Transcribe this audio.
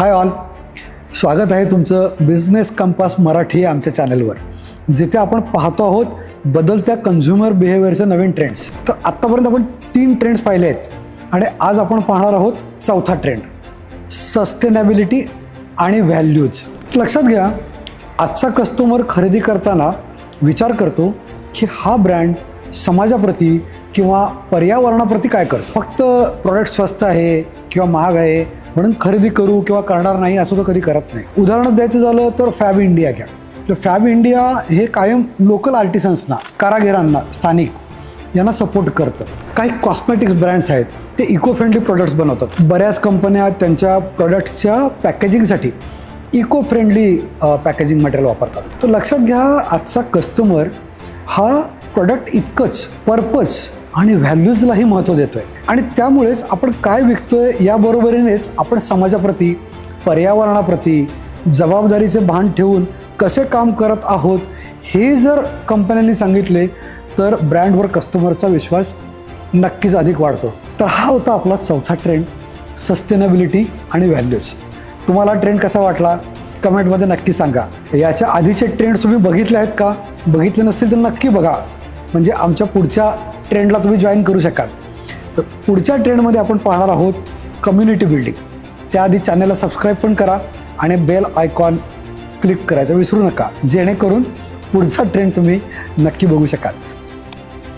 Hi all, स्वागत आहे तुमचं बिझनेस कंपास मराठी आमच्या चॅनलवर, जिथे आपण पाहतो आहोत बदलत्या कन्झ्युमर बिहेवियरचे नवीन ट्रेंड्स. तर आत्तापर्यंत आपण 3 ट्रेंड्स पाहिले आहेत आणि आज आपण पाहणार आहोत चौथा ट्रेंड, सस्टेनेबिलिटी आणि व्हॅल्यूज. लक्षात घ्या, आजचा कस्टमर खरेदी करताना विचार करतो की हा ब्रँड समाजाप्रती किंवा पर्यावरणाप्रती काय करतो. फक्त प्रॉडक्ट स्वस्त आहे किंवा महाग आहे म्हणून खरेदी करू किंवा करणार नाही असं तो कधी करत नाही. उदाहरण द्यायचं झालं तर फॅब इंडिया घ्या. तर फॅब इंडिया हे कायम लोकल आर्टिसन्सना, कारागिरांना, स्थानिक यांना सपोर्ट करतं. काही कॉस्मेटिक्स ब्रँड्स आहेत ते इको फ्रेंडली प्रोडक्ट्स बनवतात. बऱ्याच कंपन्या त्यांच्या प्रोडक्ट्सच्या पॅकेजिंगसाठी इको फ्रेंडली पॅकेजिंग मटेरियल वापरतात. तर लक्षात घ्या, आजचा कस्टमर हा प्रोडक्ट इतकंच पर्पज आणि व्हॅल्यूजलाही महत्त्व देतो आहे. आणि त्यामुळेच आपण काय विकतोय याबरोबरीनेच आपण समाजाप्रती, पर्यावरणाप्रती जबाबदारीचे भान ठेवून कसे काम करत आहोत हे जर कंपन्यांनी सांगितले तर ब्रँडवर कस्टमरचा विश्वास नक्कीच अधिक वाढतो. तर हा होता आपला चौथा ट्रेंड, सस्टेनेबिलिटी आणि व्हॅल्यूज. तुम्हाला ट्रेंड कसा वाटला कमेंटमध्ये नक्की सांगा. याच्या आधीचे ट्रेंड्स तुम्ही बघितले आहेत का? बघितले नसतील तर नक्की बघा, म्हणजे आमच्या पुढच्या ट्रेंडला तुम्ही जॉईन करू शकाल. तर पुढच्या ट्रेंडमध्ये आपण पाहणार आहोत कम्युनिटी बिल्डिंग. त्याआधी चॅनलला सबस्क्राईब पण करा आणि बेल आयकॉन क्लिक करायचं विसरू नका, जेणेकरून पुढचा ट्रेंड तुम्ही नक्की बघू शकाल.